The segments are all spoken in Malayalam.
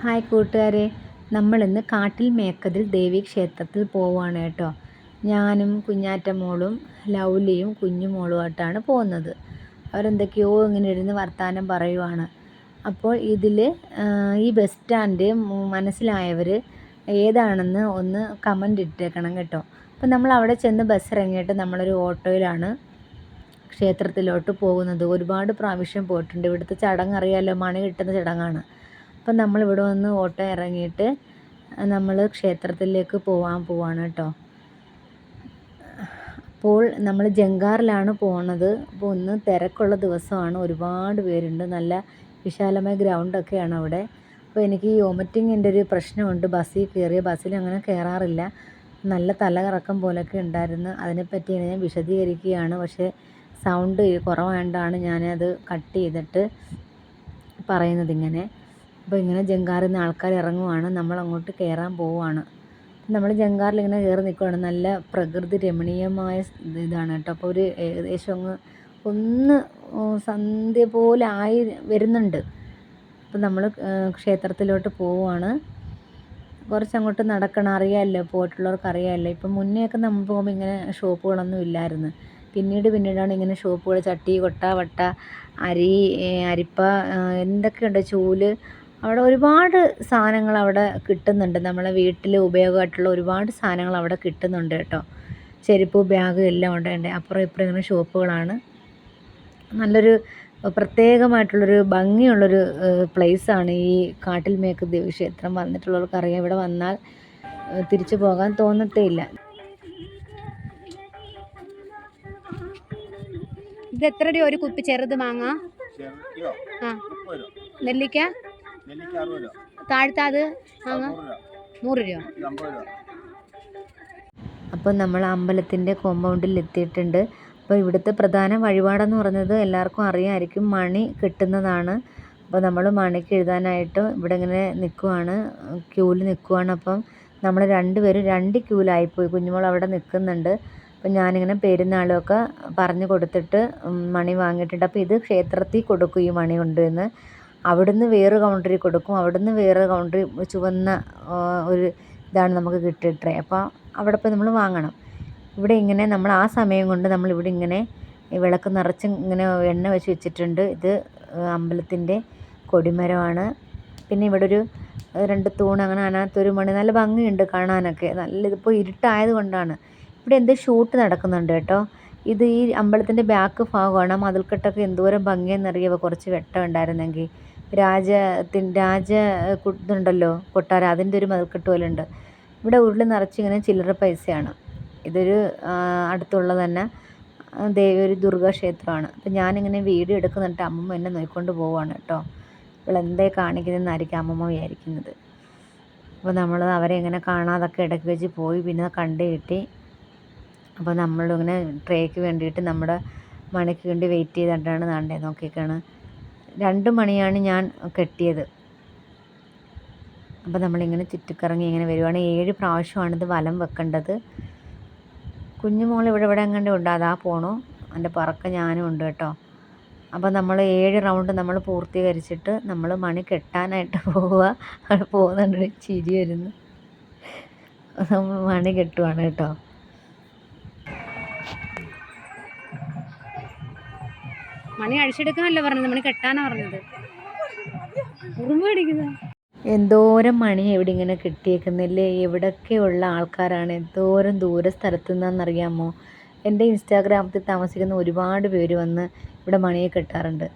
ഹായ് കൂട്ടുകാരെ, നമ്മളിന്ന് കാട്ടിൽ മേക്കതിൽ ദേവി ക്ഷേത്രത്തിൽ പോവുകയാണ് കേട്ടോ. ഞാനും കുഞ്ഞാറ്റമോളും ലൗലിയും കുഞ്ഞുമോളുമായിട്ടാണ് പോകുന്നത്. അവരെന്തൊക്കെയോ ഇങ്ങനെ ഇരുന്ന് വർത്തമാനം പറയുവാണ്. അപ്പോൾ ഇതിൽ ഈ ബസ് സ്റ്റാൻഡ് മനസ്സിലായവർ ഏതാണെന്ന് ഒന്ന് കമൻ്റ് ഇട്ടേക്കണം കേട്ടോ. അപ്പോൾ നമ്മൾ അവിടെ ചെന്ന് ബസ് ഇറങ്ങിയിട്ട് നമ്മളൊരു ഓട്ടോയിലാണ് ക്ഷേത്രത്തിലോട്ട് പോകുന്നത്. ഒരുപാട് പ്രാവശ്യം പോയിട്ടുണ്ട്. ഇവിടുത്തെ ചടങ്ങ് അറിയാമല്ലോ, മണി കിട്ടുന്ന ചടങ്ങാണ്. അപ്പം നമ്മളിവിടെ വന്ന് ഓട്ടോ ഇറങ്ങിയിട്ട് നമ്മൾ ക്ഷേത്രത്തിലേക്ക് പോവാണ് കേട്ടോ. അപ്പോൾ നമ്മൾ ജങ്കാറിലാണ് പോകുന്നത്. അപ്പോൾ ഒന്ന് തിരക്കുള്ള ദിവസമാണ്, ഒരുപാട് പേരുണ്ട്, നല്ല വിശാലമായ ഗ്രൗണ്ടൊക്കെയാണ് അവിടെ. അപ്പോൾ എനിക്ക് ഈ വോമിറ്റിങ്ങിൻ്റെ ഒരു പ്രശ്നമുണ്ട്. ബസ്സിൽ അങ്ങനെ കയറാറില്ല. നല്ല തലകറക്കം പോലൊക്കെ ഉണ്ടായിരുന്നു. അതിനെപ്പറ്റി ഞാൻ വിശദീകരിക്കുകയാണ്. പക്ഷേ സൗണ്ട് കുറവായതുകൊണ്ടാണ് ഞാനത് കട്ട് ചെയ്തിട്ട് പറയുന്നത് ഇങ്ങനെ. അപ്പോൾ ഇങ്ങനെ ജങ്കാറിൽ നിന്ന് ആൾക്കാർ ഇറങ്ങുവാണ്, നമ്മൾ അങ്ങോട്ട് കയറാൻ പോവുകയാണ്. നമ്മൾ ജങ്കാറിൽ ഇങ്ങനെ കയറി നിൽക്കുകയാണ്. നല്ല പ്രകൃതി രമണീയമായ ഇതാണ് കേട്ടോ. അപ്പോൾ ഒരു ഏകദേശം ഒന്ന് സന്ധ്യ പോലെ ആയി വരുന്നുണ്ട്. അപ്പോൾ നമ്മൾ ക്ഷേത്രത്തിലോട്ട് പോവുകയാണ്. കുറച്ചങ്ങോട്ട് നടക്കണം. അറിയാമല്ലോ, പോയിട്ടുള്ളവർക്ക് അറിയാമല്ലോ. ഇപ്പം മുന്നെയൊക്കെ നമ്മൾ പോകുമ്പോൾ ഇങ്ങനെ ഷോപ്പുകളൊന്നും ഇല്ലായിരുന്നു. പിന്നീടാണ് ഇങ്ങനെ ഷോപ്പുകൾ, ചട്ടി, കൊട്ട, വട്ട, അരിപ്പ, എന്തൊക്കെയുണ്ട്, ചൂല്, അവിടെ ഒരുപാട് സാധനങ്ങൾ അവിടെ കിട്ടുന്നുണ്ട്. നമ്മളെ വീട്ടിൽ ഉപയോഗമായിട്ടുള്ള ഒരുപാട് സാധനങ്ങൾ അവിടെ കിട്ടുന്നുണ്ട് കേട്ടോ. ചെരുപ്പ്, ബാഗ് എല്ലാം ഉണ്ട്. അപ്പുറം ഇപ്പുറം ഇങ്ങനെ ഷോപ്പുകളാണ്. നല്ലൊരു പ്രത്യേകമായിട്ടുള്ളൊരു ഭംഗിയുള്ളൊരു പ്ലേസാണ് ഈ കാട്ടിൽ മേക്ക് ദേവി ക്ഷേത്രം. വന്നിട്ടുള്ളവർക്ക് അറിയാം, ഇവിടെ വന്നാൽ തിരിച്ചു പോകാൻ തോന്നത്തേ ഇല്ല. ഇത് എത്ര രൂപ ഒരു കുപ്പി ചെറുത് മാങ്ങ? നെല്ലിക്ക താഴത്തെ അത് മാങ്ങ 100 രൂപ. അപ്പോൾ നമ്മൾ അമ്പലത്തിൻ്റെ കോമ്പൗണ്ടിൽ എത്തിയിട്ടുണ്ട്. അപ്പോൾ ഇവിടുത്തെ പ്രധാന വഴിപാടെന്ന് പറയുന്നത് എല്ലാവർക്കും അറിയാമായിരിക്കും, മണി കിട്ടുന്നതാണ്. അപ്പോൾ നമ്മൾ മണിക്ക് എഴുതാനായിട്ട് ഇവിടെ ഇങ്ങനെ നിൽക്കുവാണ്, ക്യൂവിൽ നിൽക്കുവാണ്. അപ്പം നമ്മൾ രണ്ടുപേരും 2 ക്യൂവിലായിപ്പോയി. കുഞ്ഞുമോൾ അവിടെ നിൽക്കുന്നുണ്ട്. അപ്പം ഞാനിങ്ങനെ പെരുന്നാളുമൊക്കെ പറഞ്ഞു കൊടുത്തിട്ട് മണി വാങ്ങിയിട്ടുണ്ട്. അപ്പോൾ ഇത് ക്ഷേത്രത്തിൽ കൊടുക്കും ഈ മണി കൊണ്ടുവന്ന്. അവിടുന്ന് വേറെ കൗണ്ടറിൽ കൊടുക്കും. അവിടുന്ന് വേറെ കൗണ്ടറിൽ ചുവന്ന ഒരു ഇതാണ് നമുക്ക് കിട്ടിയിട്ടേ. അപ്പോൾ അവിടെ പോയി നമ്മൾ വാങ്ങണം. ഇവിടെ ഇങ്ങനെ നമ്മൾ ആ സമയം കൊണ്ട് നമ്മളിവിടെ ഇങ്ങനെ വിളക്ക് നിറച്ച് ഇങ്ങനെ എണ്ണ വെച്ച് വെച്ചിട്ടുണ്ട്. ഇത് അമ്പലത്തിൻ്റെ കൊടിമരമാണ്. പിന്നെ ഇവിടെ ഒരു 2 തൂണ്, അങ്ങനെ അതിനകത്തൊരു മണി. നല്ല ഭംഗിയുണ്ട് കാണാനൊക്കെ. ഇതിപ്പോൾ ഇരുട്ടായത് കൊണ്ടാണ്. ഇവിടെ എന്തോ ഷൂട്ട് നടക്കുന്നുണ്ട് കേട്ടോ. ഇത് ഈ അമ്പലത്തിൻ്റെ ബാക്ക് ഭാഗമാണ്. മതിൽക്കെട്ടൊക്കെ എന്തോരം ഭംഗിയെന്നറിയുമോ, കുറച്ച് വെട്ടം ഉണ്ടായിരുന്നെങ്കിൽ. ഇതുണ്ടല്ലോ കൊട്ടാരം, അതിൻ്റെ ഒരു മതിൽക്കെട്ട് പോലെ ഉണ്ട്. ഇവിടെ ഉരുളി നിറച്ചിങ്ങനെ ചില്ലറ പൈസയാണ്. ഇതൊരു അടുത്തുള്ള തന്നെ ഒരു ദുർഗാ ക്ഷേത്രമാണ്. അപ്പം ഞാനിങ്ങനെ വീഡിയോ എടുക്കുന്നിട്ട് അമ്മമ്മ എന്നെ നോക്കിക്കൊണ്ട് പോവുകയാണ് കേട്ടോ. ഇവളെന്തേ കാണിക്കുന്നതെന്നായിരിക്കും അമ്മമ്മ വിചാരിക്കുന്നത്. അപ്പോൾ നമ്മൾ അവരെ ഇങ്ങനെ കാണാതൊക്കെ ഇടയ്ക്ക് വെച്ച് പോയി, പിന്നെ കണ്ടു കിട്ടി. അപ്പോൾ നമ്മളിങ്ങനെ ട്രേക്ക് വേണ്ടിയിട്ട് നമ്മുടെ മണിക്ക് വേണ്ടി വെയിറ്റ് ചെയ്തിട്ടാണ് നാണ്ടേ നോക്കിക്കാണ്. 2 മണിയാണ് ഞാൻ കെട്ടിയത്. അപ്പോൾ നമ്മളിങ്ങനെ ചുറ്റിക്കറങ്ങി ഇങ്ങനെ വരുവാണ്. 7 പ്രാവശ്യമാണിത് വലം വെക്കേണ്ടത്. കുഞ്ഞുമോൾ ഇവിടെ എങ്ങാണ്ട് ഉണ്ട്, അതാ പോണു. എൻ്റെ പറക്ക ഞാനും ഉണ്ട് കേട്ടോ. അപ്പോൾ നമ്മൾ 7 റൗണ്ട് നമ്മൾ പൂർത്തീകരിച്ചിട്ട് നമ്മൾ മണി കെട്ടാനായിട്ട് പോകുന്നുണ്ട്. ചിരി വരുന്നു. നമ്മൾ മണി കെട്ടുവാണ് കേട്ടോ. മണി അഴിച്ചെടുക്കാനല്ല പറഞ്ഞത്, മണി കെട്ടാനാണ് പറഞ്ഞത്. ഉറുമ്പ് അടിക്കുന്നത്. എന്തോരം മണി ഇവിടെ ഇങ്ങനെ കെട്ടിയേക്കുന്നില്ലേ. എവിടെയൊക്കെയുള്ള ആൾക്കാരാണ്, എന്തോരം ദൂര സ്ഥലത്തു നിന്നറിയാമോ. എൻ്റെ ഇൻസ്റ്റാഗ്രാമിൽ താമസിക്കുന്ന ഒരുപാട് പേര് വന്ന് ഇവിടെ മണിയെ കെട്ടാറുണ്ട്.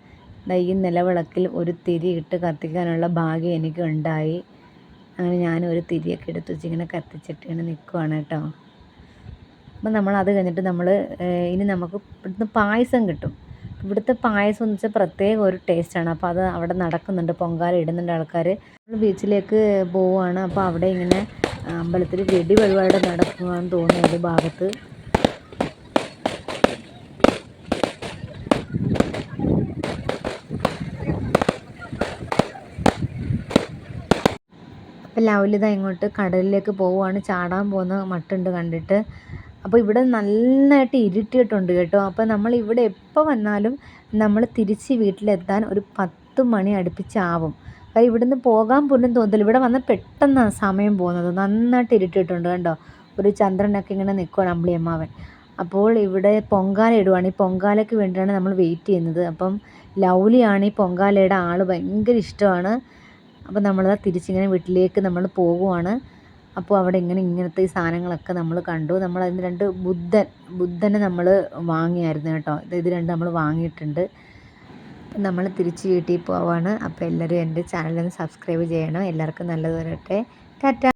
ഈ നിലവിളക്കിൽ ഒരു തിരി ഇട്ട് കത്തിക്കാനുള്ള ഭാഗ്യം എനിക്ക് ഉണ്ടായി. അങ്ങനെ ഞാനൊരു തിരിയൊക്കെ എടുത്ത് വെച്ച് ഇങ്ങനെ കത്തിച്ചിട്ട് ഇങ്ങനെ നിൽക്കുവാണ് കേട്ടോ. അപ്പം നമ്മളത് കഴിഞ്ഞിട്ട് ഇനി നമുക്ക് ഇവിടുന്ന് പായസം കിട്ടും. ഇവിടുത്തെ പായസം എന്ന് വെച്ചാൽ പ്രത്യേക ഒരു ടേസ്റ്റാണ്. അപ്പോൾ അത് അവിടെ നടക്കുന്നുണ്ട്, പൊങ്കാല ഇടുന്നുണ്ട് ആൾക്കാർ. ബീച്ചിലേക്ക് പോവുകയാണ്. അപ്പോൾ അവിടെ ഇങ്ങനെ അമ്പലത്തിൽ വെടി പരിപാടി നടക്കുകയെന്ന് തോന്നുന്നു ഒരു ഭാഗത്ത്. അപ്പോൾ ലൗലിത ഇങ്ങോട്ട് കടലിലേക്ക് പോവുകയാണ്, ചാടാൻ പോകുന്ന മട്ടുണ്ട് കണ്ടിട്ട്. അപ്പോൾ ഇവിടെ നന്നായിട്ട് ഇരുട്ടിയിട്ടുണ്ട് കേട്ടോ. അപ്പോൾ നമ്മൾ ഇവിടെ എപ്പോൾ വന്നാലും നമ്മൾ തിരിച്ച് വീട്ടിലെത്താൻ ഒരു 10 മണി അടുപ്പിച്ചാവും. കാര്യം ഇവിടുന്ന് പോകാൻ പോലും തോന്നത്തില്ല. ഇവിടെ വന്ന് പെട്ടെന്നാണ് സമയം പോകുന്നത്. നന്നായിട്ട് ഇരുട്ടിയിട്ടുണ്ട് കണ്ടോ. ഒരു ചന്ദ്രനൊക്കെ ഇങ്ങനെ നിൽക്കുകയാണ് അമ്പിളിയമ്മാവൻ. അപ്പോൾ ഇവിടെ പൊങ്കാല ഇടുവാണ്. ഈ പൊങ്കാലയ്ക്ക് വേണ്ടിയാണ് നമ്മൾ വെയിറ്റ് ചെയ്യുന്നത്. അപ്പം ലൗലിയാണ് ഈ പൊങ്കാലയുടെ ആൾ, ഭയങ്കര ഇഷ്ടമാണ്. അപ്പം നമ്മൾ തിരിച്ചിങ്ങനെ വീട്ടിലേക്ക് നമ്മൾ പോകുവാണ്. അപ്പോൾ അവിടെ ഇങ്ങനത്തെ ഈ സാധനങ്ങളൊക്കെ നമ്മൾ കണ്ടു. നമ്മളതിന് 2 ബുദ്ധനെ നമ്മൾ വാങ്ങിയായിരുന്നു കേട്ടോ. ഇത് 2 നമ്മൾ വാങ്ങിയിട്ടുണ്ട്. നമ്മൾ തിരിച്ച് വീട്ടിൽ പോവാണ്. അപ്പോൾ എല്ലാവരും എൻ്റെ ചാനലൊന്ന് സബ്സ്ക്രൈബ് ചെയ്യണം. എല്ലാവർക്കും നല്ലത് വരട്ടെ. ടാറ്റാ.